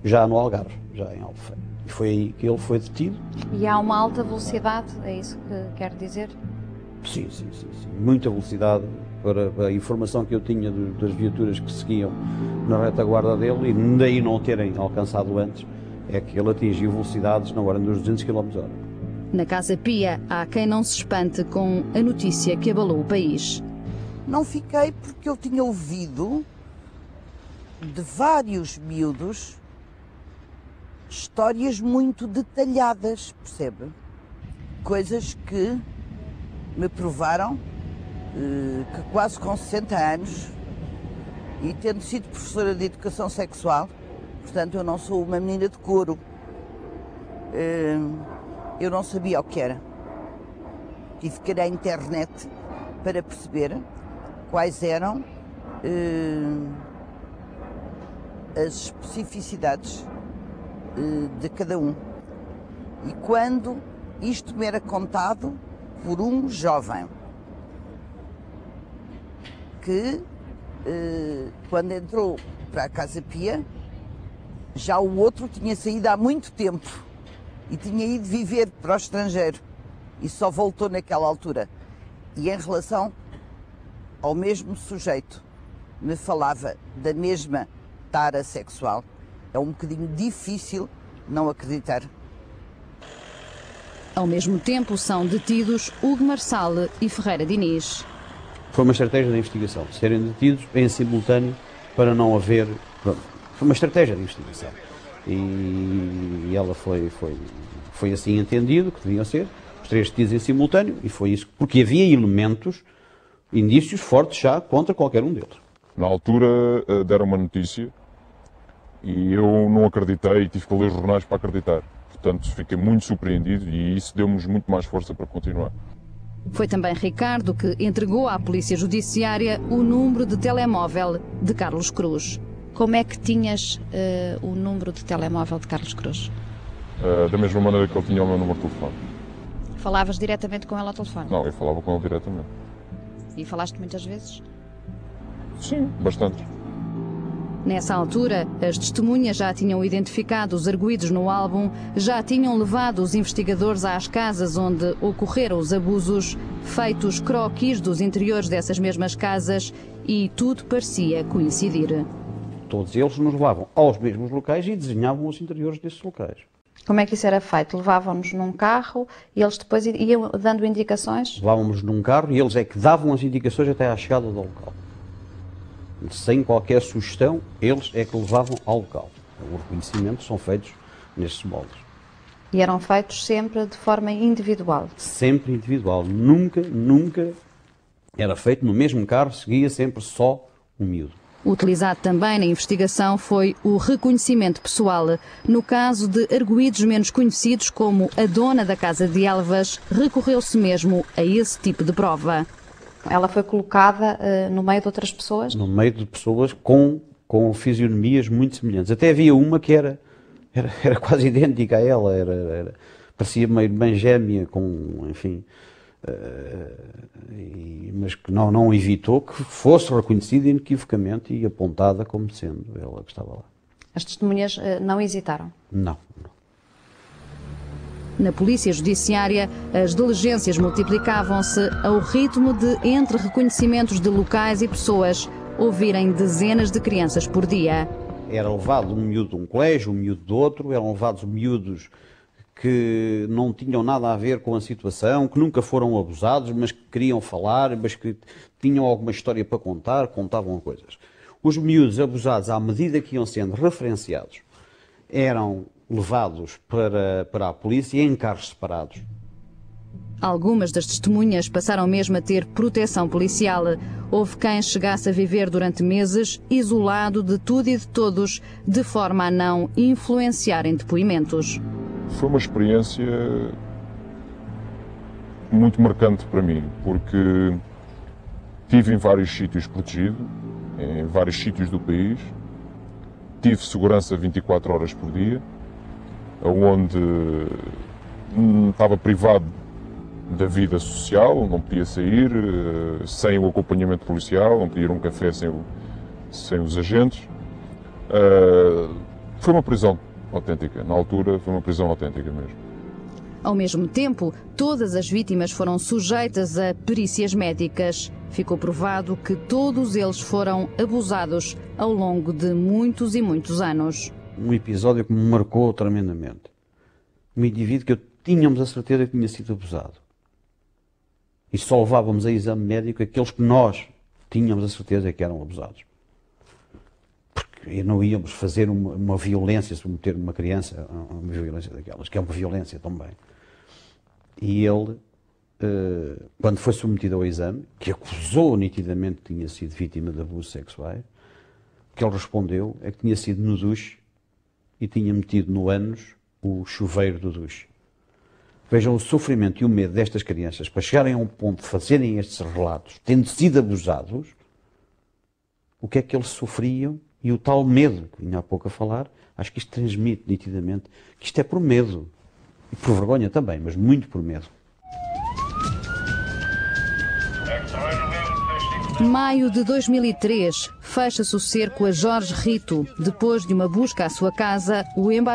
já no Algarve, já em Albufeira. E foi aí que ele foi detido. E há uma alta velocidade, é isso que quer dizer? Sim. Muita velocidade para a informação que eu tinha das viaturas que seguiam na retaguarda dele, e daí não terem alcançado antes, é que ele atingiu velocidades na ordem dos 200 km/h. Na Casa Pia, há quem não se espante com a notícia que abalou o país. Não fiquei porque eu tinha ouvido de vários miúdos histórias muito detalhadas, percebe? Coisas que me provaram que quase com 60 anos e tendo sido professora de educação sexual, portanto eu não sou uma menina de couro, eu não sabia o que era. Tive que ir à internet para perceber quais eram as especificidades de cada um. E quando isto me era contado por um jovem que, quando entrou para a Casa Pia, já o outro tinha saído há muito tempo e tinha ido viver para o estrangeiro e só voltou naquela altura. E em relação ao mesmo sujeito, me falava da mesma tara sexual. É um bocadinho difícil não acreditar. Ao mesmo tempo, são detidos Hugo Marçal e Ferreira Diniz. Foi uma estratégia de investigação, serem detidos em simultâneo para não haver... Pronto, foi uma estratégia de investigação. E ela foi assim entendido que deviam ser os 3 detidos em simultâneo, e foi isso, porque havia elementos, indícios fortes já contra qualquer um deles. Na altura deram uma notícia e eu não acreditei e tive que ler os jornais para acreditar. Portanto, fiquei muito surpreendido e isso deu-nos muito mais força para continuar. Foi também Ricardo que entregou à Polícia Judiciária o número de telemóvel de Carlos Cruz. Como é que tinhas o número de telemóvel de Carlos Cruz? Da mesma maneira que ele tinha o meu número de telefone. Falavas diretamente com ele ao telefone? Não, eu falava com ele diretamente. E falaste muitas vezes? Sim, bastante. Nessa altura, as testemunhas já tinham identificado os arguidos no álbum, já tinham levado os investigadores às casas onde ocorreram os abusos, feitos croquis dos interiores dessas mesmas casas, e tudo parecia coincidir. Todos eles nos levavam aos mesmos locais e desenhavam os interiores desses locais. Como é que isso era feito? Levavam-nos num carro e eles depois iam dando indicações? Levávamos num carro e eles é que davam as indicações até à chegada do local. Sem qualquer sugestão, eles é que levavam ao local. Os reconhecimentos são feitos nestes moldes. E eram feitos sempre de forma individual? Sempre individual. Nunca era feito no mesmo carro, seguia sempre só um miúdo. Utilizado também na investigação foi o reconhecimento pessoal. No caso de arguidos menos conhecidos, como a dona da Casa de Elvas, recorreu-se mesmo a esse tipo de prova. Ela foi colocada no meio de outras pessoas? No meio de pessoas com fisionomias muito semelhantes. Até havia uma que era quase idêntica a ela, parecia meio irmã gêmea, enfim, mas que não evitou que fosse reconhecida inequivocamente e apontada como sendo ela que estava lá. As testemunhas não hesitaram? Não. Na Polícia Judiciária, as diligências multiplicavam-se ao ritmo de, entre reconhecimentos de locais e pessoas, ouvirem dezenas de crianças por dia. Era levado um miúdo de um colégio, um miúdo de outro, eram levados miúdos que não tinham nada a ver com a situação, que nunca foram abusados, mas que queriam falar, mas que tinham alguma história para contar, contavam coisas. Os miúdos abusados, à medida que iam sendo referenciados, eram levados para a polícia em carros separados. Algumas das testemunhas passaram mesmo a ter proteção policial. Houve quem chegasse a viver durante meses isolado de tudo e de todos, de forma a não influenciar em depoimentos. Foi uma experiência muito marcante para mim, porque estive em vários sítios protegido, em vários sítios do país, tive segurança 24 horas por dia, onde estava privado da vida social, não podia sair sem o acompanhamento policial, não podia ir a um café sem os agentes. Foi uma prisão autêntica. Na altura, foi uma prisão autêntica mesmo. Ao mesmo tempo, todas as vítimas foram sujeitas a perícias médicas. Ficou provado que todos eles foram abusados ao longo de muitos e muitos anos. Um episódio que me marcou tremendamente. Um indivíduo que eu tínhamos a certeza que tinha sido abusado. E só levávamos a exame médico aqueles que nós tínhamos a certeza que eram abusados. Porque não íamos fazer uma violência, submeter uma criança a uma violência daquelas, que é uma violência também. E ele, quando foi submetido ao exame, que acusou nitidamente que tinha sido vítima de abusos sexuais, o que ele respondeu é que tinha sido no duche e tinha metido no ânus o chuveiro do duche. Vejam o sofrimento e o medo destas crianças para chegarem a um ponto de fazerem estes relatos, tendo sido abusados, o que é que eles sofriam e o tal medo, que vinha há pouco a falar, acho que isto transmite nitidamente que isto é por medo. E por vergonha também, mas muito por medo. Maio de 2003, fecha-se o cerco a Jorge Rito. Depois de uma busca à sua casa, o embaixador